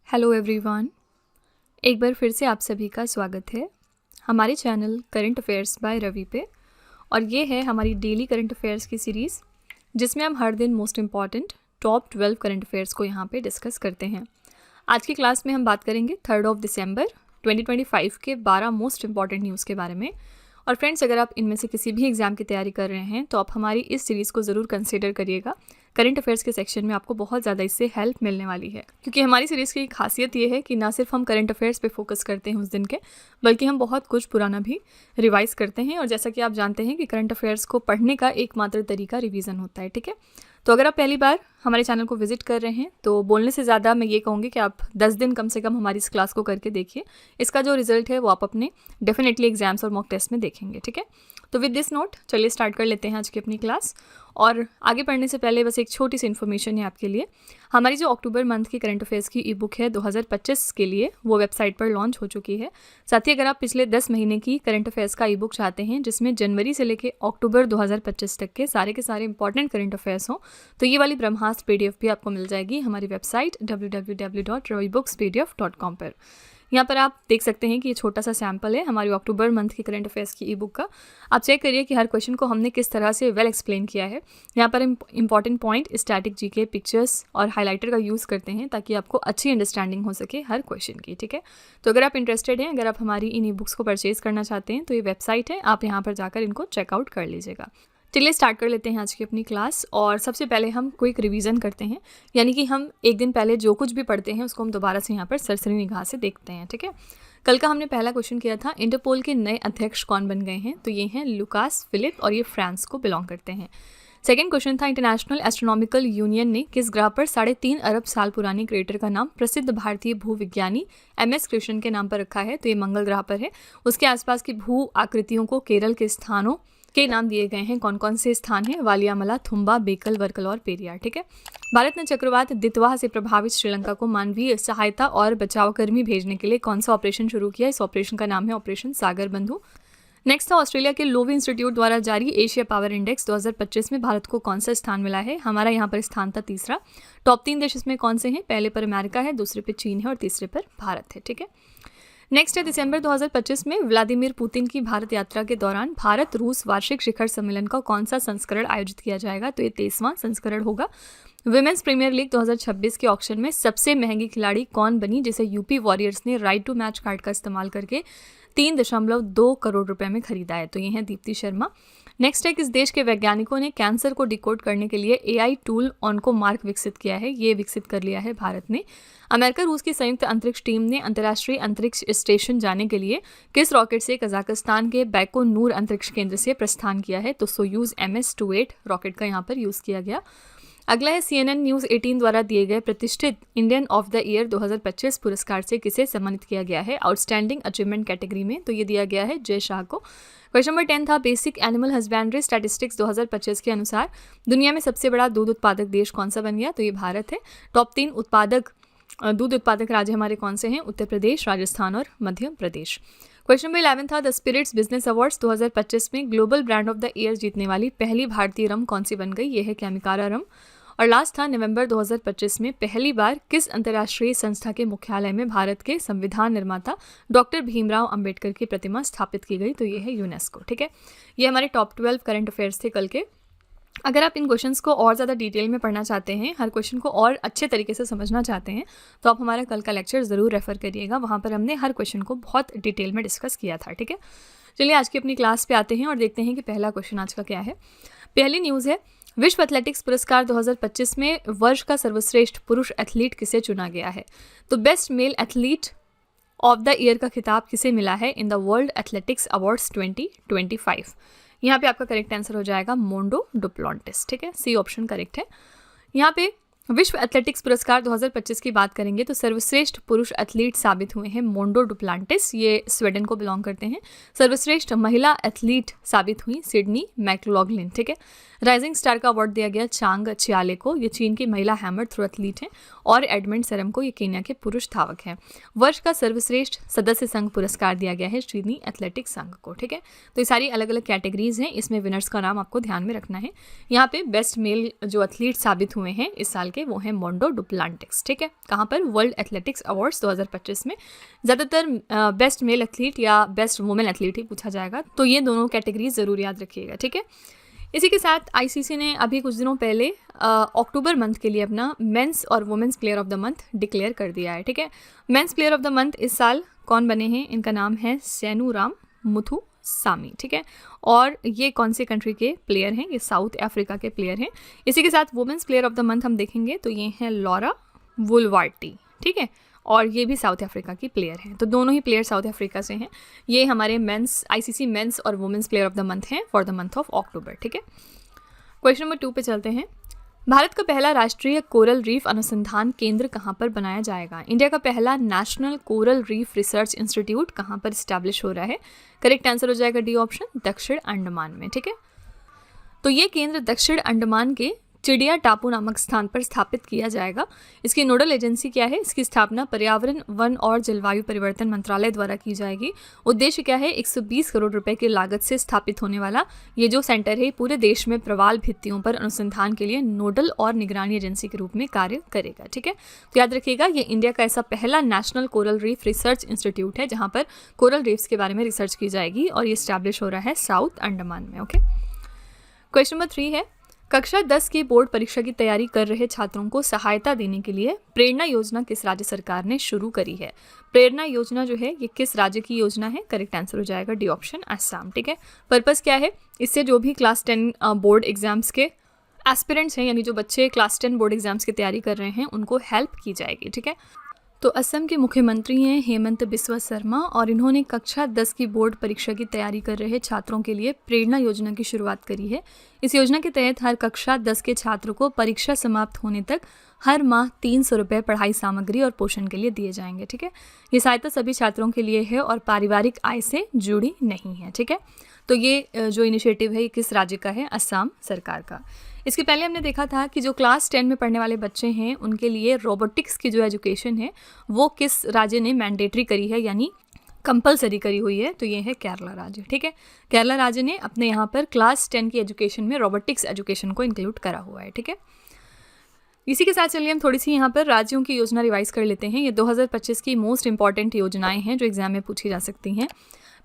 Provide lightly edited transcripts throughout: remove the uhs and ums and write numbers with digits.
Hello everyone, एक बार फिर से आप सभी का स्वागत है हमारे channel current affairs by Ravi पे। और ये है हमारी डेली करंट अफेयर्स की सीरीज़ जिसमें हम हर दिन most important top 12 current affairs को यहाँ पे डिस्कस करते हैं। आज की क्लास में हम बात करेंगे 3 दिसंबर 2025 के 12 मोस्ट इम्पॉर्टेंट न्यूज़ के बारे में। और फ्रेंड्स, अगर आप इनमें से किसी भी एग्ज़ाम की तैयारी कर रहे हैं तो आप हमारी इस सीरीज़ को ज़रूर कंसिडर करिएगा। करंट अफेयर्स के सेक्शन में आपको बहुत ज़्यादा इससे हेल्प मिलने वाली है, क्योंकि हमारी सीरीज़ की खासियत ये है कि ना सिर्फ हम करंट अफेयर्स पे फोकस करते हैं उस दिन के, बल्कि हम बहुत कुछ पुराना भी रिवाइज करते हैं। और जैसा कि आप जानते हैं कि करंट अफेयर्स को पढ़ने का एकमात्र तरीका रिवीजन होता है, ठीक है। तो अगर आप पहली बार हमारे चैनल को विजिट कर रहे हैं तो बोलने से ज़्यादा मैं ये कहूँगी कि आप 10 दिन कम से कम हमारी इस क्लास को करके देखिए। इसका जो रिजल्ट है वो आप अपने डेफिनेटली एग्जाम्स और मॉक टेस्ट में देखेंगे, ठीक है। तो विद दिस नोट चलिए स्टार्ट कर लेते हैं आज की अपनी क्लास। और आगे पढ़ने से पहले बस एक छोटी सी इन्फॉर्मेशन है आपके लिए। हमारी जो अक्टूबर मंथ की करंट अफेयर्स की ई बुक है 2025 के लिए, वो वेबसाइट पर लॉन्च हो चुकी है। साथ ही अगर आप पिछले 10 महीने की करंट अफेयर्स का ई बुक चाहते हैं जिसमें जनवरी से लेकर अक्टूबर 2025 तक के सारे इंपॉर्टेंट करंट अफेयर्स हों, तो ये वाली ब्रह्मास्त्र PDF भी आपको मिल जाएगी हमारी वेबसाइट www.ravibooks.pdf.com पर। यहाँ पर आप देख सकते हैं कि ये छोटा सा सैम्पल है हमारी अक्टूबर मंथ की करंट अफेयर्स की ई बुक का। आप चेक करिए कि हर क्वेश्चन को हमने किस तरह से वेल एक्सप्लेन किया है। यहाँ पर important point, static GK, pictures और हाइलाइटर का यूज़ करते हैं ताकि आपको अच्छी अंडरस्टैंडिंग हो सके हर क्वेश्चन की, ठीक है। तो अगर आप इंटरेस्टेड हैं, अगर आप हमारी इन ई बुक्स को परचेज़ करना चाहते हैं तो ये वेबसाइट है, आप यहाँ पर जाकर इनको चेकआउट कर लीजिएगा। चलिए स्टार्ट कर लेते हैं आज की अपनी क्लास। और सबसे पहले हम क्विक रिवीजन करते हैं, यानी कि हम एक दिन पहले जो कुछ भी पढ़ते हैं उसको हम दोबारा से यहाँ पर सरसरी निगाह से देखते हैं, ठीक है। कल का हमने पहला क्वेश्चन किया था, इंटरपोल के नए अध्यक्ष कौन बन गए हैं, तो ये हैं लुकास फिलिप और ये फ्रांस को बिलोंग करते हैं। सेकेंड क्वेश्चन था, इंटरनेशनल एस्ट्रोनॉमिकल यूनियन ने किस ग्रह पर 3.5 अरब साल पुरानी क्रेटर का नाम प्रसिद्ध भारतीय भूविज्ञानी MS कृष्णन के नाम पर रखा है, तो ये मंगल ग्रह पर है। उसके आसपास की भू आकृतियों को केरल के स्थानों के नाम दिए गए हैं। कौन कौन से स्थान हैं? वालियामला, थुम्बा, बेकल, वर्कल और पेरियार, ठीक है। भारत ने चक्रवात दितवाह से प्रभावित श्रीलंका को मानवीय सहायता और बचाव कर्मी भेजने के लिए कौन सा ऑपरेशन शुरू किया? इस ऑपरेशन का नाम है ऑपरेशन सागर बंधु। नेक्स्ट था, ऑस्ट्रेलिया के लोवी इंस्टीट्यूट द्वारा जारी एशिया पावर इंडेक्स 2025 में भारत को कौन सा स्थान मिला है? हमारा यहाँ पर स्थान था तीसरा। टॉप 3 देश इसमें कौन से हैं? पहले पर अमेरिका है, दूसरे पर चीन है और तीसरे पर भारत है, ठीक है। नेक्स्ट है, दिसंबर 2025 में व्लादिमीर पुतिन की भारत यात्रा के दौरान भारत रूस वार्षिक शिखर सम्मेलन का कौन सा संस्करण आयोजित किया जाएगा? तो ये 23वां संस्करण होगा। विमेंस प्रीमियर लीग 2026 के ऑक्शन में सबसे महंगी खिलाड़ी कौन बनी, जिसे यूपी वॉरियर्स ने राइट टू मैच कार्ड का इस्तेमाल करके 3.2 करोड़ रुपए में खरीदा है? तो ये है दीप्ति शर्मा। नेक्स्ट है, किस देश के वैज्ञानिकों ने कैंसर को डिकोड करने के लिए AI टूल ऑनको मार्क विकसित किया है? ये विकसित कर लिया है भारत ने। अमेरिका रूस की संयुक्त अंतरिक्ष टीम ने अंतर्राष्ट्रीय अंतरिक्ष स्टेशन जाने के लिए किस रॉकेट से कजाकिस्तान के बैकोनूर अंतरिक्ष केंद्र से प्रस्थान किया है? तो सोयूज MS-28 रॉकेट का यहाँ पर यूज़ किया गया। अगला है, CNN News 18 द्वारा दिए गए प्रतिष्ठित इंडियन ऑफ द ईयर 2025 पुरस्कार से किसे सम्मानित किया गया है आउटस्टैंडिंग अचीवमेंट कैटेगरी में? तो ये दिया गया है जय शाह को। क्वेश्चन नंबर 10 था, बेसिक एनिमल हस्बेंड्री स्टैटिस्टिक्स 2025 के अनुसार दुनिया में सबसे बड़ा दूध उत्पादक देश कौन सा बन गया? तो ये भारत है। टॉप 3 दूध उत्पादक राज्य हमारे कौन से हैं? उत्तर प्रदेश, राजस्थान और मध्य प्रदेश। क्वेश्चन नंबर 11 था, द स्पिरिट्स बिजनेस अवार्ड्स 2025 में global brand of the year जीतने वाली पहली भारतीय रम कौन सी बन गई? ये है केमिकारा रम। और लास्ट था, नवंबर 2025 में पहली बार किस अंतर्राष्ट्रीय संस्था के मुख्यालय में भारत के संविधान निर्माता डॉक्टर भीमराव अंबेडकर की प्रतिमा स्थापित की गई? तो ये है यूनेस्को, ठीक है। ये हमारे टॉप 12 करंट अफेयर्स थे कल के। अगर आप इन क्वेश्चंस को और ज़्यादा डिटेल में पढ़ना चाहते हैं, हर क्वेश्चन को और अच्छे तरीके से समझना चाहते हैं, तो आप हमारा कल का लेक्चर ज़रूर रेफर करिएगा। वहाँ पर हमने हर क्वेश्चन को बहुत डिटेल में डिस्कस किया था, ठीक है। चलिए आज की अपनी क्लास पे आते हैं और देखते हैं कि पहला क्वेश्चन आज का क्या है। पहली न्यूज़ है, विश्व एथलेटिक्स पुरस्कार 2025 में वर्ष का सर्वश्रेष्ठ पुरुष एथलीट किसे चुना गया है? तो best male athlete of the year का खिताब किसे मिला है in the world athletics awards 2025? यहाँ पे आपका करेक्ट आंसर हो जाएगा मोंडो डुप्लांटिस, ठीक है। सी ऑप्शन करेक्ट है। यहाँ पे विश्व एथलेटिक्स पुरस्कार 2025 की बात करेंगे तो सर्वश्रेष्ठ पुरुष एथलीट साबित हुए हैं मोंडो डुप्लांटिस, ये स्वीडन को बिलोंग करते हैं। सर्वश्रेष्ठ महिला एथलीट साबित हुई सिडनी मैकलॉगलिन, ठीक है। राइजिंग स्टार का अवार्ड दिया गया चांग चियाले को, ये चीन की महिला हैमर थ्रो एथलीट हैं। और एडमंड सरम को, ये केन्या के पुरुष धावक हैं। वर्ष का सर्वश्रेष्ठ सदस्य संघ पुरस्कार दिया गया है सिडनी एथलेटिक्स संघ को, ठीक है। तो ये सारी अलग अलग कैटेगरीज हैं, इसमें विनर्स का नाम आपको ध्यान में रखना है। यहाँ पे बेस्ट मेल जो एथलीट साबित हुए हैं इस साल के, वो हैं मोंडो डुप्लांटिस, ठीक है। कहाँ पर? वर्ल्ड एथलेटिक्स अवार्ड्स 2025 में। ज़्यादातर बेस्ट मेल एथलीट या बेस्ट वुमेन एथलीट ही पूछा जाएगा, तो ये दोनों कैटेगरी ज़रूर याद रखिएगा, ठीक है। इसी के साथ आईसीसी ने अभी कुछ दिनों पहले अक्टूबर मंथ के लिए अपना मेंस और women's player of the month declare कर दिया है, ठीक है। Men's player of the month इस साल कौन बने हैं? इनका नाम है सेनुराम मुथुसामी, ठीक है। और ये कौन से कंट्री के प्लेयर हैं? ये साउथ अफ्रीका के प्लेयर हैं। इसी के साथ women's player of the month हम देखेंगे तो ये हैं लॉरा वुलवार्टी, ठीक है, और ये भी साउथ अफ्रीका की प्लेयर हैं। तो दोनों ही प्लेयर साउथ अफ्रीका से हैं। ये हमारे मेंस आईसीसी मेंस और women's player of the month हैं for the month of October, ठीक है। क्वेश्चन नंबर 2 पे चलते हैं। भारत का पहला राष्ट्रीय कोरल रीफ अनुसंधान केंद्र कहाँ पर बनाया जाएगा? इंडिया का पहला national coral reef research institute कहाँ पर स्टैब्लिश हो रहा है? करेक्ट आंसर हो जाएगा डी ऑप्शन, दक्षिण अंडमान में, ठीक है। तो ये केंद्र दक्षिण अंडमान के चिड़िया टापू नामक स्थान पर स्थापित किया जाएगा। इसकी नोडल एजेंसी क्या है? इसकी स्थापना पर्यावरण, वन और जलवायु परिवर्तन मंत्रालय द्वारा की जाएगी। उद्देश्य क्या है? 120 करोड़ रुपए की लागत से स्थापित होने वाला ये जो सेंटर है पूरे देश में प्रवाल भित्तियों पर अनुसंधान के लिए नोडल और निगरानी एजेंसी के रूप में कार्य करेगा, ठीक है। तो याद रखिएगा, ये इंडिया का ऐसा पहला national coral reef research institute है जहाँ पर कोरल रीफ्स के बारे में रिसर्च की जाएगी और ये स्टैब्लिश हो रहा है साउथ अंडमान में, ओके। क्वेश्चन नंबर 3 है, कक्षा 10 की बोर्ड परीक्षा की तैयारी कर रहे छात्रों को सहायता देने के लिए प्रेरणा योजना किस राज्य सरकार ने शुरू करी है? प्रेरणा योजना जो है ये किस राज्य की योजना है? करेक्ट आंसर हो जाएगा डी ऑप्शन, असम, ठीक है। पर्पस क्या है? इससे जो भी क्लास 10 बोर्ड एग्जाम्स के एस्पिरेंट्स हैं, यानी जो बच्चे क्लास 10 बोर्ड एग्जाम्स की तैयारी कर रहे हैं, उनको हेल्प की जाएगी, ठीक है। तो असम के मुख्यमंत्री हैं हेमंत बिस्वा शर्मा और इन्होंने कक्षा 10 की बोर्ड परीक्षा की तैयारी कर रहे छात्रों के लिए प्रेरणा योजना की शुरुआत करी है। इस योजना के तहत हर कक्षा 10 के छात्र को परीक्षा समाप्त होने तक हर माह 300 रुपये पढ़ाई सामग्री और पोषण के लिए दिए जाएंगे, ठीक है। ये सहायता सभी छात्रों के लिए है और पारिवारिक आय से जुड़ी नहीं है, ठीक है। तो ये जो इनिशिएटिव है ये किस राज्य का है? असम सरकार का। इसके पहले हमने देखा था कि जो क्लास 10 में पढ़ने वाले बच्चे हैं उनके लिए रोबोटिक्स की जो एजुकेशन है वो किस राज्य ने मैंडेटरी करी है, यानी कंपलसरी करी हुई है? तो ये है केरला राज्य, ठीक है। केरला राज्य ने अपने यहाँ पर क्लास 10 की एजुकेशन में रोबोटिक्स एजुकेशन को इंक्लूड करा हुआ है, ठीक है। इसी के साथ चलिए हम थोड़ी सी यहाँ पर राज्यों की योजना रिवाइज कर लेते हैं। ये 2025 की मोस्ट इंपॉर्टेंट योजनाएं हैं जो एग्जाम में पूछी जा सकती हैं।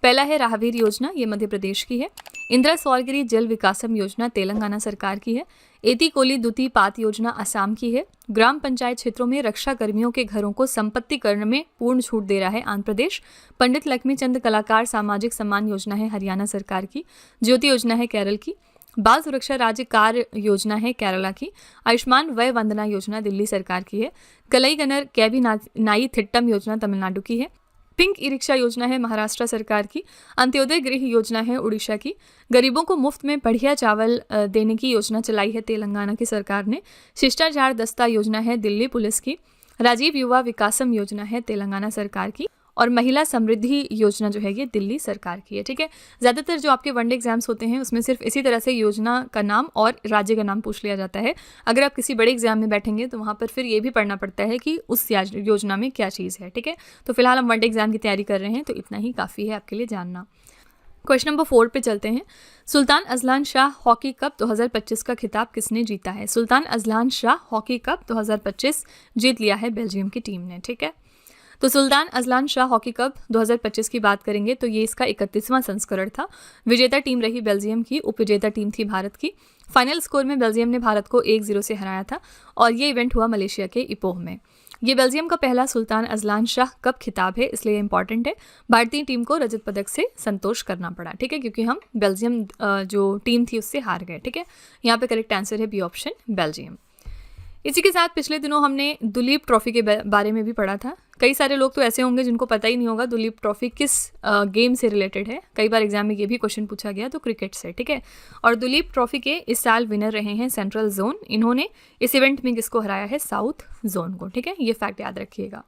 पहला है राहवीर योजना, ये मध्य प्रदेश की है। इंदिरा सौरगिरी जल विकासम योजना तेलंगाना सरकार की है। एती कोली दुती पात योजना असम की है। ग्राम पंचायत क्षेत्रों में रक्षा कर्मियों के घरों को संपत्तिकरण में पूर्ण छूट दे रहा है आंध्र प्रदेश। पंडित लक्ष्मीचंद कलाकार सामाजिक सम्मान योजना है हरियाणा सरकार की। ज्योति योजना है केरल की। बाल सुरक्षा राज्य कार्य योजना है केरला की। आयुष्मान वय वंदना योजना दिल्ली सरकार की है। कलई गनर कैबी नाई थिट्टम योजना तमिलनाडु की है। पिंक ई रिक्शा योजना है महाराष्ट्र सरकार की। अंत्योदय गृह योजना है उड़ीसा की। गरीबों को मुफ्त में बढ़िया चावल देने की योजना चलाई है तेलंगाना की सरकार ने। शिष्टाचार दस्ता योजना है दिल्ली पुलिस की। राजीव युवा विकासम योजना है तेलंगाना सरकार की। और महिला समृद्धि योजना जो है ये दिल्ली सरकार की है, ठीक है। ज़्यादातर जो आपके वनडे एग्जाम्स होते हैं उसमें सिर्फ इसी तरह से योजना का नाम और राज्य का नाम पूछ लिया जाता है। अगर आप किसी बड़े एग्जाम में बैठेंगे तो वहाँ पर फिर ये भी पढ़ना पड़ता है कि उस योजना में क्या चीज़ है, ठीक है। तो फिलहाल हम वनडे एग्जाम की तैयारी कर रहे हैं तो इतना ही काफ़ी है आपके लिए जानना। क्वेश्चन नंबर 4 पे चलते हैं। Sultan Azlan Shah hockey cup 2025 का खिताब किसने जीता है? Sultan Azlan Shah hockey cup 2025 जीत लिया है बेल्जियम की टीम ने, ठीक है। तो Sultan Azlan Shah hockey cup 2025 की बात करेंगे तो ये इसका 31वां संस्करण था। विजेता टीम रही बेल्जियम की, उपविजेता टीम थी भारत की। फाइनल स्कोर में बेल्जियम ने भारत को 1-0 से हराया था और ये इवेंट हुआ मलेशिया के इपोह में। ये बेल्जियम का पहला सुल्तान अजलान शाह कप खिताब है, इसलिए इंपॉर्टेंट है। भारतीय टीम को रजत पदक से संतोष करना पड़ा, ठीक है, क्योंकि हम बेल्जियम जो टीम थी उससे हार गए, ठीक है। यहाँ पे करेक्ट आंसर है बी ऑप्शन, बेल्जियम। इसी के साथ पिछले दिनों हमने दुलीप ट्रॉफी के बारे में भी पढ़ा था। कई सारे लोग तो ऐसे होंगे जिनको पता ही नहीं होगा दुलीप ट्रॉफी किस गेम से रिलेटेड है। कई बार एग्जाम में ये भी क्वेश्चन पूछा गया, तो क्रिकेट से, ठीक है। और दुलीप ट्रॉफी के इस साल विनर रहे हैं सेंट्रल जोन। इन्होंने इस इवेंट में किसको हराया है? साउथ जोन को, ठीक है। ये फैक्ट याद रखिएगा।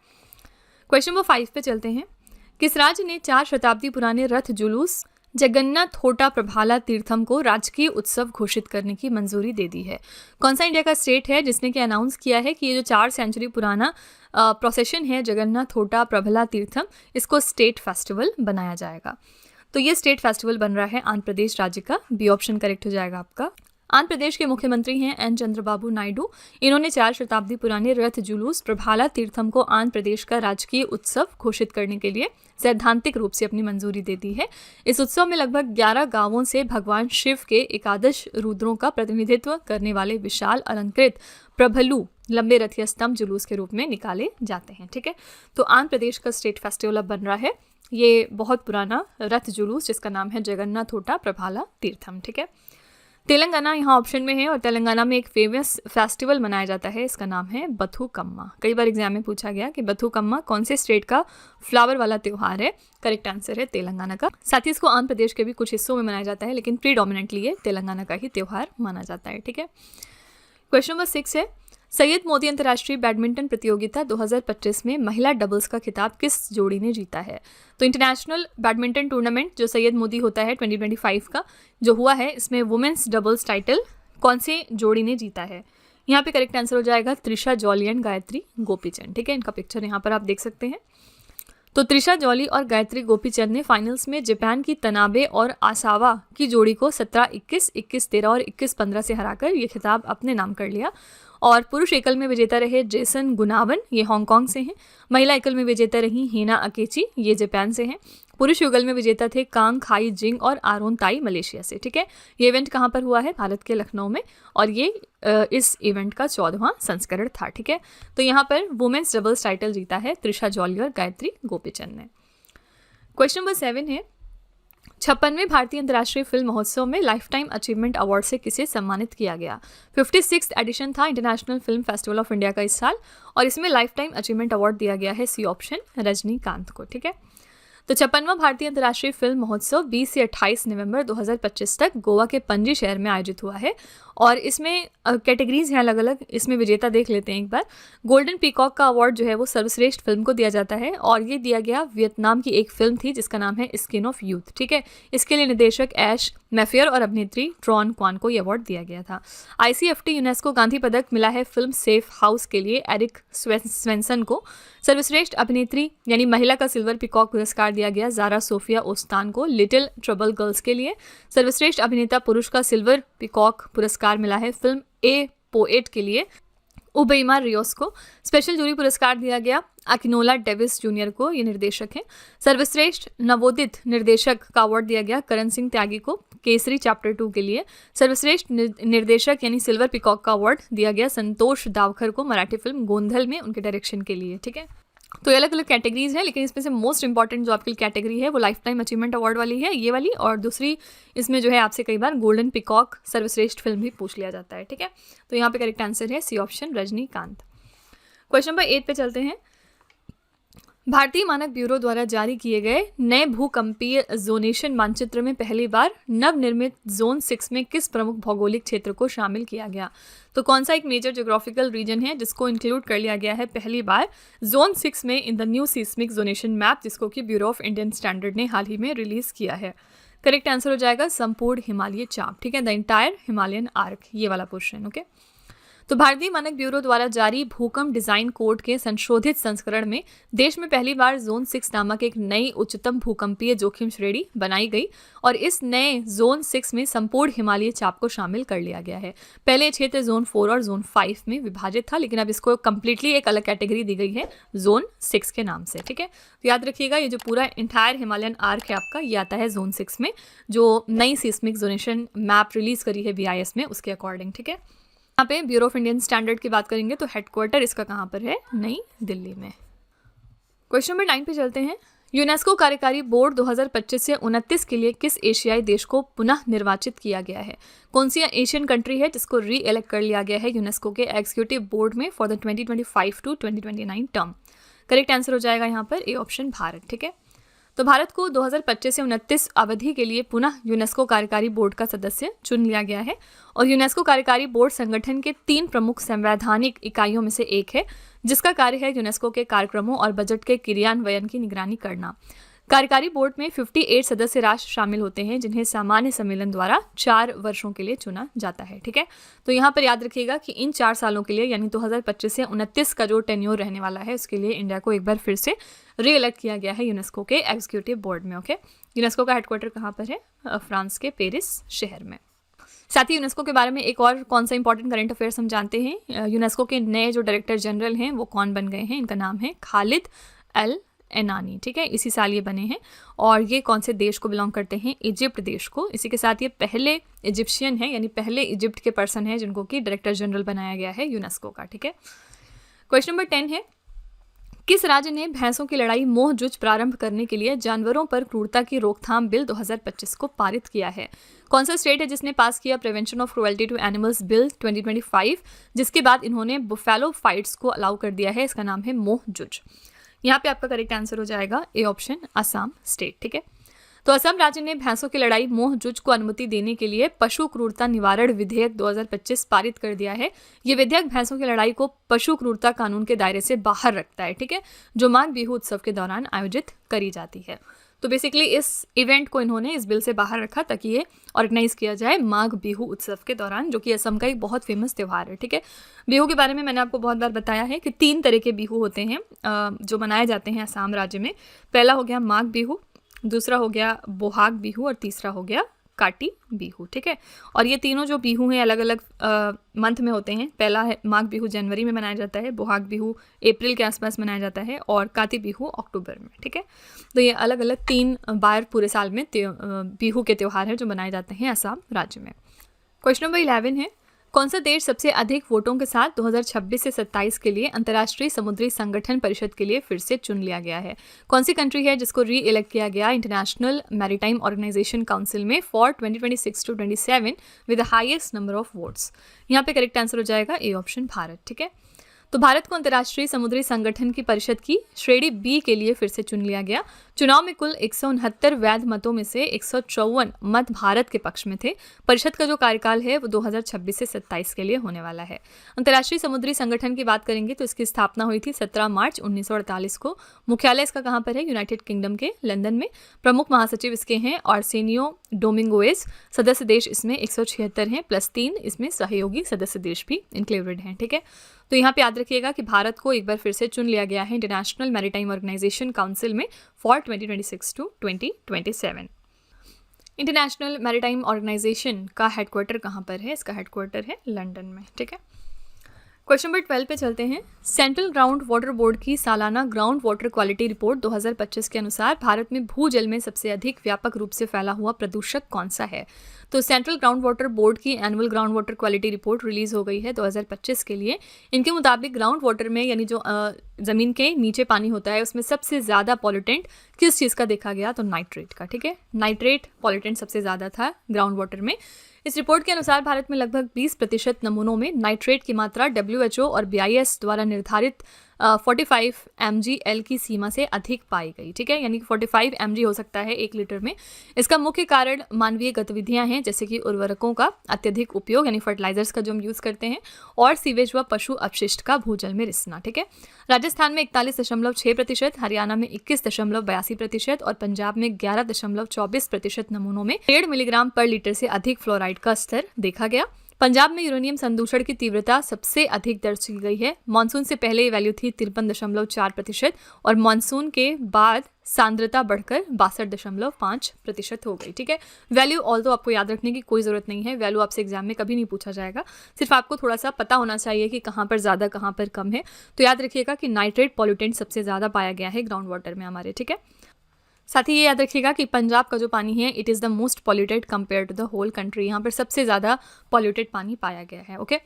क्वेश्चन नंबर 5 पे चलते हैं। किस राज्य ने 4 शताब्दी पुराने रथ जुलूस जगन्नाथ होटा प्रभाला तीर्थम को राजकीय उत्सव घोषित करने की मंजूरी दे दी है? कौन सा इंडिया का स्टेट है जिसने कि अनाउंस किया है कि ये जो 4 सेंचुरी पुराना प्रोसेशन है जगन्नाथ होटा प्रभाला तीर्थम, इसको स्टेट फेस्टिवल बनाया जाएगा? तो ये स्टेट फेस्टिवल बन रहा है आंध्र प्रदेश राज्य का। बी ऑप्शन करेक्ट हो जाएगा आपका। आंध्र प्रदेश के मुख्यमंत्री हैं एन चंद्रबाबू नायडू। इन्होंने 4 शताब्दी पुराने रथ जुलूस प्रभाला तीर्थम को आंध्र प्रदेश का राजकीय उत्सव घोषित करने के लिए सैद्धांतिक रूप से अपनी मंजूरी दे दी है। इस उत्सव में लगभग 11 गांवों से भगवान शिव के एकादश रुद्रों का प्रतिनिधित्व करने वाले विशाल अलंकृत प्रभलू लंबे रथिया स्तंभ जुलूस के रूप में निकाले जाते हैं। ठीक है, तो आंध्र प्रदेश का स्टेट फेस्टिवल अब बन रहा है ये बहुत पुराना रथ जुलूस, जिसका नाम है जगन्नाथ ओटा प्रभाला तीर्थम। ठीक है, तेलंगाना यहाँ ऑप्शन में है और तेलंगाना में एक फेमस फेस्टिवल मनाया जाता है, इसका नाम है बथुकम्मा। कई बार एग्जाम में पूछा गया कि बथुकम्मा कौन से स्टेट का फ्लावर वाला त्यौहार है। करेक्ट आंसर है तेलंगाना का। साथ ही इसको आंध्र प्रदेश के भी कुछ हिस्सों में मनाया जाता है, लेकिन प्रीडोमिनेंटली ये तेलंगाना का ही त्यौहार माना जाता है। ठीक है, क्वेश्चन नंबर 6 है, सैयद मोदी अंतर्राष्ट्रीय बैडमिंटन प्रतियोगिता 2025 में महिला डबल्स का खिताब किस जोड़ी ने जीता है। तो इंटरनेशनल बैडमिंटन टूर्नामेंट जो सैयद मोदी होता है 2025 का जो हुआ है, इसमें वुमेन्स डबल्स टाइटल कौन से जोड़ी ने जीता है। यहाँ पे करेक्ट आंसर हो जाएगा त्रिशा जॉली एंड गायत्री गोपीचंद। ठीक है, इनका पिक्चर यहाँ पर आप देख सकते हैं। तो त्रिशा जॉली और गायत्री गोपीचंद ने फाइनल्स में जापान की तनाबे और आसावा की जोड़ी को 17-21, 21-13 और 21-15 से हराकर ये खिताब अपने नाम कर लिया। और पुरुष एकल में विजेता रहे जेसन गुनावन, ये हांगकांग से हैं। महिला एकल में विजेता रही हेना अकेची, ये जापान से हैं। पुरुष युगल में विजेता थे कांग खाई जिंग और आरोन ताई मलेशिया से। ठीक है, ये इवेंट कहाँ पर हुआ है, भारत के लखनऊ में, और ये इस इवेंट का 14वां संस्करण था। ठीक है, तो यहाँ पर वुमेन्स डबल्स टाइटल जीता है त्रिशा जॉली और गायत्री गोपीचंद ने। क्वेश्चन नंबर 7 है, 56वें भारतीय अंतर्राष्ट्रीय फिल्म महोत्सव में लाइफ टाइम अचीवमेंट अवार्ड से किसे सम्मानित किया गया। 56th एडिशन था international film festival of India का इस साल, और इसमें लाइफ टाइम अचीवमेंट अवार्ड दिया गया है सी ऑप्शन रजनीकांत को। ठीक है, तो 56वां भारतीय अंतर्राष्ट्रीय फिल्म महोत्सव 20 से 28 नवंबर 2025 तक गोवा के पणजी शहर में आयोजित हुआ है, और इसमें कैटेगरीज हैं अलग अलग। इसमें विजेता देख लेते हैं एक बार। गोल्डन पीकॉक का अवार्ड जो है वो सर्वश्रेष्ठ फिल्म को दिया जाता है, और ये दिया गया वियतनाम की एक फिल्म थी जिसका नाम है स्किन ऑफ यूथ। ठीक है, इसके लिए निर्देशक ऐश मैफेयर और अभिनेत्री ट्रॉन क्वान को ये अवार्ड दिया गया था। ICFT यूनेस्को गांधी पदक मिला है फिल्म सेफ हाउस के लिए एरिक स्वेंसन को। सर्वश्रेष्ठ अभिनेत्री यानी महिला का सिल्वर पीकॉक पुरस्कार दिया गया जारा सोफिया ओस्तान को लिटिल ट्रबल गर्ल्स के लिए। सर्वश्रेष्ठ अभिनेता पुरुष का सिल्वर पीकॉक पुरस्कार मिला है फिल्म ए पोएट के लिए उबेमा रियोस को। स्पेशल जूरी पुरस्कार दिया गया अकिनोला डेविस जूनियर को, ये निर्देशक हैं। सर्वश्रेष्ठ नवोदित निर्देशक का अवार्ड दिया गया करण सिंह त्यागी को केसरी चैप्टर 2 के लिए। सर्वश्रेष्ठ निर्देशक यानी सिल्वर पीकॉक का अवार्ड दिया गया संतोष दावखर को मराठी फिल्म गोंधल में उनके डायरेक्शन के लिए। ठीक है, तो ये अलग अलग कैटेगरीज हैं, लेकिन इसमें से मोस्ट इंपॉर्टेंट जो आपकी कैटेगरी है वो लाइफ टाइम अचीवमेंट अवार्ड वाली है, ये वाली, और दूसरी इसमें जो है आपसे कई बार गोल्डन पीकॉक सर्वश्रेष्ठ फिल्म भी पूछ लिया जाता है। ठीक है, तो यहाँ पे करेक्ट आंसर है C option Rajinikanth. Question number 8 पे चलते हैं। भारतीय मानक ब्यूरो द्वारा जारी किए गए नए भूकंपीय जोनेशन मानचित्र में पहली बार नवनिर्मित जोन 6 में किस प्रमुख भौगोलिक क्षेत्र को शामिल किया गया। तो कौन सा एक मेजर ज्योग्राफिकल रीजन है जिसको इंक्लूड कर लिया गया है पहली बार जोन 6 में in the new seismic zonation map, जिसको कि ब्यूरो ऑफ इंडियन स्टैंडर्ड ने हाल ही में रिलीज किया है। करेक्ट आंसर हो जाएगा संपूर्ण हिमालय चाप। ठीक है, द इंटायर हिमालयन आर्क, ये वाला पोर्शन। ओके, तो भारतीय मानक ब्यूरो द्वारा जारी भूकंप डिजाइन कोड के संशोधित संस्करण में देश में पहली बार जोन 6 नामक एक नई उच्चतम भूकंपीय जोखिम श्रेणी बनाई गई, और इस नए जोन 6 में संपूर्ण हिमालय चाप को शामिल कर लिया गया है। पहले क्षेत्र जोन 4 और जोन 5 में विभाजित था, लेकिन अब इसको कम्प्लीटली एक अलग कैटेगरी दी गई है जोन 6 के नाम से। ठीक है, तो याद रखिएगा ये जो पूरा इंटायर हिमालयन आर्क है आपका, ये आता है जोन 6 में, जो नई सिस्मिक जोनेशन मैप रिलीज करी है BIS में, उसके अकॉर्डिंग। ठीक है, यहाँ पे ब्यूरो ऑफ इंडियन स्टैंडर्ड की बात करेंगे तो हेडक्वार्टर इसका कहाँ पर है, नई दिल्ली में। क्वेश्चन नंबर 9 पे चलते हैं। यूनेस्को कार्यकारी बोर्ड 2025 से 29 के लिए किस एशियाई देश को पुनः निर्वाचित किया गया है। कौन सी एशियन कंट्री है जिसको री इलेक्ट कर लिया गया है यूनेस्को के एग्जीक्यूटिव बोर्ड में for the 2025 to 2029 term. Correct answer हो जाएगा यहाँ पर ए ऑप्शन भारत। ठीक है, तो भारत को 2025 से 29 अवधि के लिए पुनः यूनेस्को कार्यकारी बोर्ड का सदस्य चुन लिया गया है, और यूनेस्को कार्यकारी बोर्ड संगठन के 3 प्रमुख संवैधानिक इकाइयों में से एक है, जिसका कार्य है यूनेस्को के कार्यक्रमों और बजट के क्रियान्वयन की निगरानी करना। कार्यकारी बोर्ड में 58 सदस्य राष्ट्र शामिल होते हैं, जिन्हें सामान्य सम्मेलन द्वारा 4 वर्षों के लिए चुना जाता है। ठीक है, तो यहाँ पर याद रखिएगा कि इन 4 सालों के लिए यानी 2025 से 29 का जो टेन्योर रहने वाला है, उसके लिए इंडिया को एक बार फिर से री इलेक्ट किया गया है यूनेस्को के एग्जीक्यूटिव बोर्ड में। ओके, यूनेस्को का हेडक्वार्टर कहाँ पर है, फ्रांस के पेरिस शहर में। साथ ही यूनेस्को के बारे में एक और कौन सा इंपॉर्टेंट करंट अफेयर्स हम जानते हैं। यूनेस्को के नए जो डायरेक्टर जनरल हैं वो कौन बन गए हैं, इनका नाम है खालिद अल एनानी, ठीक है, इसी साल ये बने हैं। और ये कौन से देश को बिलोंग करते हैं, इजिप्ट देश को। इसी के साथ ये पहले इजिप्शियन है, यानी पहले इजिप्ट के पर्सन है जिनको कि डायरेक्टर जनरल बनाया गया है यूनेस्को का, ठीक है। क्वेश्चन नंबर 10 है, किस राज्य ने भैंसों की लड़ाई मोह जुज प्रारंभ करने के लिए जानवरों पर क्रूरता की रोकथाम बिल 2025 को पारित किया है। कौन सा स्टेट है जिसने पास किया prevention of cruelty to animals bill 2025, जिसके बाद इन्होंने बुफेलो फाइट्स को अलाउ कर दिया है, इसका नाम है मोह जुज। यहाँ पे आपका करेक्ट आंसर हो जाएगा ए ऑप्शन, असम स्टेट, ठीक है। तो असम राज्य ने भैंसों की लड़ाई मोह जुज को अनुमति देने के लिए पशु क्रूरता निवारण विधेयक 2025 पारित कर दिया है। ये विधेयक भैंसों की लड़ाई को पशु क्रूरता कानून के दायरे से बाहर रखता है, ठीक है, जो माघ बिहू उत्सव के दौरान आयोजित करी जाती है। तो बेसिकली इस इवेंट को इन्होंने इस बिल से बाहर रखा ताकि ये ऑर्गेनाइज किया जाए माघ बिहू उत्सव के दौरान, जो कि असम का एक बहुत फेमस त्यौहार है, ठीक है। बिहू के बारे में मैंने आपको बहुत बार बताया है कि 3 तरह के बिहू होते हैं जो मनाए जाते हैं असम राज्य में। पहला हो गया माघ बिहू, दूसरा हो गया बोहाग बिहू और तीसरा हो गया काटी बिहू, ठीक है। और ये तीनों जो बिहू हैं अलग अलग मंथ में होते हैं। पहला है माघ बिहू जनवरी में मनाया जाता है, बोहाग बिहू अप्रैल के आसपास मनाया जाता है और काती बिहू अक्टूबर में, ठीक है। तो ये अलग अलग 3 बार पूरे साल में बिहू के त्यौहार हैं जो मनाए जाते हैं असम राज्य में। क्वेश्चन नंबर 11 है, कौन सा देश सबसे अधिक वोटों के साथ 2026 से 27 के लिए अंतर्राष्ट्रीय समुद्री संगठन परिषद के लिए फिर से चुन लिया गया है। कौन सी कंट्री है जिसको री इलेक्ट किया गया इंटरनेशनल मैरीटाइम ऑर्गेनाइजेशन काउंसिल में for 2026 to 27 with the highest number of votes. यहाँ पे करेक्ट आंसर हो जाएगा ए ऑप्शन, भारत, ठीक है। तो भारत को अंतर्राष्ट्रीय समुद्री संगठन की परिषद की श्रेणी बी के लिए फिर से चुन लिया गया। चुनाव में कुल 169 वैध मतों में से 154 मत भारत के पक्ष में थे। परिषद का जो कार्यकाल है वो 2026 से 27 के लिए होने वाला है। अंतर्राष्ट्रीय समुद्री संगठन की बात करेंगे तो इसकी स्थापना हुई थी 17 मार्च 1948 को। मुख्यालय इसका कहाँ पर है, यूनाइटेड किंगडम के लंदन में। प्रमुख महासचिव इसके हैं आर्सेनियो डोमिंगोएस। सदस्य देश इसमें 176 हैं प्लस 3 इसमें सहयोगी सदस्य देश भी इंक्लूडेड हैं, ठीक है। तो यहाँ पे याद रखिएगा कि भारत को एक बार फिर से चुन लिया गया है इंटरनेशनल मैरीटाइम ऑर्गेनाइजेशन काउंसिल में for 2026 to 2027। International maritime organisation का हेडक्वार्टर कहाँ पर है, इसका हेडक्वार्टर है लंदन में, ठीक है। क्वेश्चन नंबर 12 पे चलते हैं। सेंट्रल ग्राउंड वाटर बोर्ड की सालाना ग्राउंड वाटर क्वालिटी रिपोर्ट 2025 के अनुसार भारत में भूजल में सबसे अधिक व्यापक रूप से फैला हुआ प्रदूषक कौन सा है। तो सेंट्रल ग्राउंड वाटर बोर्ड की annual ground water quality report release हो गई है 2025 के लिए। इनके मुताबिक ग्राउंड वाटर में यानी जो ज़मीन के नीचे पानी होता है उसमें सबसे ज़्यादा पॉल्यूटेंट किस चीज़ का देखा गया, तो नाइट्रेट का, ठीक है। नाइट्रेट पॉल्यूटेंट सबसे ज़्यादा था ग्राउंड वाटर में। इस रिपोर्ट के अनुसार भारत में लगभग 20% नमूनों में नाइट्रेट की मात्रा WHO और BIS द्वारा निर्धारित 45 mgl की सीमा से अधिक पाई गई, ठीक है, यानी कि 45 mg हो सकता है 1 लीटर में। इसका मुख्य कारण मानवीय गतिविधियां हैं, जैसे कि उर्वरकों का अत्यधिक उपयोग यानी फर्टिलाइजर्स का जो हम यूज़ करते हैं, और सीवेज व पशु अपशिष्ट का भूजल में रिसना, ठीक है। राजस्थान में 41.6%, हरियाणा में 21.82% और पंजाब में 11.24% नमूनों में 1.5 मिलीग्राम पर लीटर से अधिक फ्लोराइड का स्तर देखा गया। पंजाब में यूरेनियम संदूषण की तीव्रता सबसे अधिक दर्ज की गई है। मानसून से पहले ये वैल्यू थी 53.4% और मानसून के बाद सांद्रता बढ़कर 62.5% हो गई, ठीक है। वैल्यू ऑल्दो आपको याद रखने की कोई ज़रूरत नहीं है, वैल्यू आपसे एग्जाम में कभी नहीं पूछा जाएगा, सिर्फ आपको थोड़ा सा पता होना चाहिए कि कहाँ पर ज़्यादा कहाँ पर कम है। तो याद रखिएगा कि नाइट्रेट पॉल्यूटेंट सबसे ज़्यादा पाया गया है ग्राउंड वाटर में हमारे, ठीक है। साथ ही ये याद रखिएगा कि पंजाब का जो पानी है it is the most polluted compare to the whole country. यहाँ पर सबसे ज़्यादा पॉल्यूटेड पानी पाया गया है, ओके।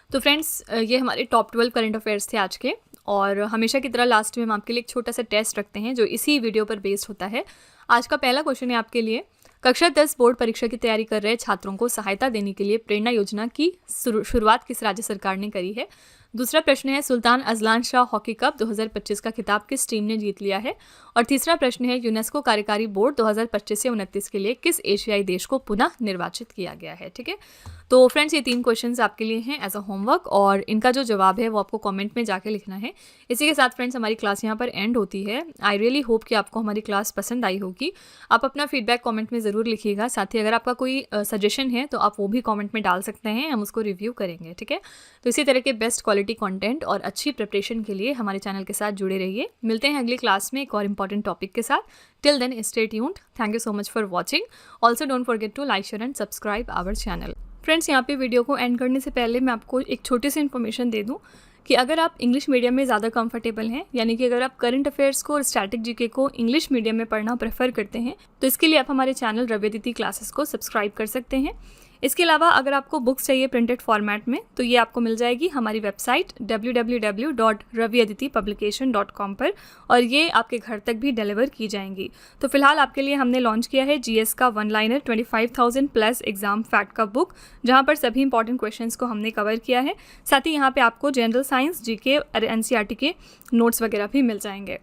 तो फ्रेंड्स ये हमारे टॉप 12 करंट अफेयर्स थे आज के, और हमेशा की तरह लास्ट में हम आपके लिए एक छोटा सा टेस्ट रखते हैं जो इसी वीडियो पर बेस्ड होता है। आज का पहला क्वेश्चन है आपके लिए, कक्षा 10 बोर्ड परीक्षा की तैयारी कर रहे छात्रों को सहायता देने के लिए प्रेरणा योजना की शुरुआत किस राज्य सरकार ने करी है। दूसरा प्रश्न है, Sultan Azlan Shah hockey cup 2025 का खिताब किस टीम ने जीत लिया है। और तीसरा प्रश्न है, यूनेस्को कार्यकारी बोर्ड 2025 से 29 के लिए किस एशियाई देश को पुनः निर्वाचित किया गया है, ठीक है। तो फ्रेंड्स ये 3 क्वेश्चंस आपके लिए हैं एज अ होमवर्क, और इनका जो जवाब है वो आपको कमेंट में जाके लिखना है। इसी के साथ फ्रेंड्स हमारी क्लास यहाँ पर एंड होती है। आई रियली होप कि आपको हमारी क्लास पसंद आई होगी। आप अपना फीडबैक कमेंट में ज़रूर लिखिएगा। साथ ही अगर आपका कोई सजेशन है तो आप वो भी कमेंट में डाल सकते हैं, हम उसको रिव्यू करेंगे, ठीक है। तो इसी तरह के बेस्ट क्वालिटी कंटेंट और अच्छी प्रिपरेशन के लिए हमारे चैनल के साथ जुड़े रहिए। मिलते हैं अगली क्लास में एक और इम्पॉर्टेंट टॉपिक के साथ। Till then stay tuned. Thank you so much for watching. Also don't forget to like, share and subscribe our channel. Friends, यहाँ पे वीडियो को एंड करने से पहले मैं आपको एक छोटी सी इन्फॉर्मेशन दे दूँ कि अगर आप इंग्लिश मीडियम में ज़्यादा कंफर्टेबल हैं, यानी कि अगर आप करंट अफेयर्स को और स्टैटिक जीके को इंग्लिश मीडियम में पढ़ना प्रेफर करते हैं, तो इसके लिए आप हमारे चैनल रवि अदिति क्लासेस को सब्सक्राइब कर सकते हैं। इसके अलावा अगर आपको बुक्स चाहिए प्रिंटेड फॉर्मेट में, तो ये आपको मिल जाएगी हमारी वेबसाइट www.raviaditipublication.com पर, और ये आपके घर तक भी डिलीवर की जाएंगी। तो फिलहाल आपके लिए हमने लॉन्च किया है जीएस का one liner 25,000 plus exam fact का बुक, जहाँ पर सभी इंपॉर्टेंट क्वेश्चंस को हमने कवर किया है। साथ ही यहाँ पे आपको जनरल साइंस, जीके और एनसीईआरटी के नोट्स वगैरह भी मिल जाएंगे।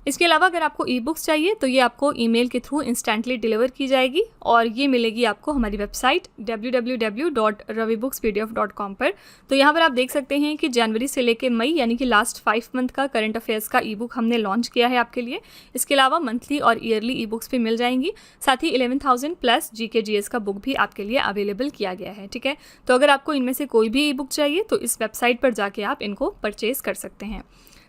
इसके अलावा अगर आपको ई बुक्स चाहिए तो ये आपको ईमेल के थ्रू इंस्टेंटली डिलीवर की जाएगी, और ये मिलेगी आपको हमारी वेबसाइट www.ravibookspdf.com पर। तो यहाँ पर आप देख सकते हैं कि जनवरी से लेकर मई, यानी कि लास्ट 5 मंथ का करंट अफेयर्स का ई बुक हमने लॉन्च किया है आपके लिए। इसके अलावा मंथली और ईयरली ई बुक्स भी मिल जाएंगी। साथ ही 11,000 प्लस जीके जीएस का बुक भी आपके लिए अवेलेबल किया गया है। ठीक है, तो अगर आपको इनमें से कोई भी ई बुक चाहिए तो इस वेबसाइट पर जाके आप इनको परचेज कर सकते हैं।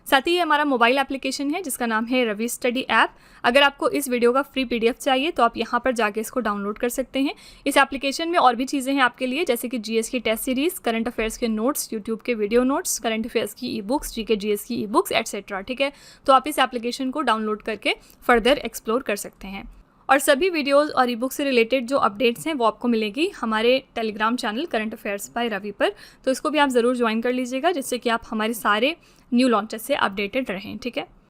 साथ ही ये हमारा मोबाइल एप्लीकेशन है जिसका नाम है रवि स्टडी ऐप। अगर आपको इस वीडियो का फ्री पीडीएफ चाहिए तो आप यहाँ पर जाके इसको डाउनलोड कर सकते हैं। इस एप्लीकेशन में और भी चीज़ें हैं आपके लिए, जैसे कि जीएस की टेस्ट सीरीज़, करंट अफेयर्स के नोट्स, यूट्यूब के वीडियो नोट्स, करंट अफेयर्स की ई बुक्स, जीके जीएस की ई बुक्स एटसेट्रा। ठीक है, तो आप इस एप्लीकेशन को डाउनलोड करके फर्दर एक्सप्लोर कर सकते हैं। और सभी वीडियोस और ई बुक से रिलेटेड जो अपडेट्स हैं वो आपको मिलेगी हमारे Telegram channel current affairs by Ravi पर। तो इसको भी आप ज़रूर ज्वाइन कर लीजिएगा, जिससे कि आप हमारे सारे न्यू लॉन्चेस से अपडेटेड रहें। ठीक है।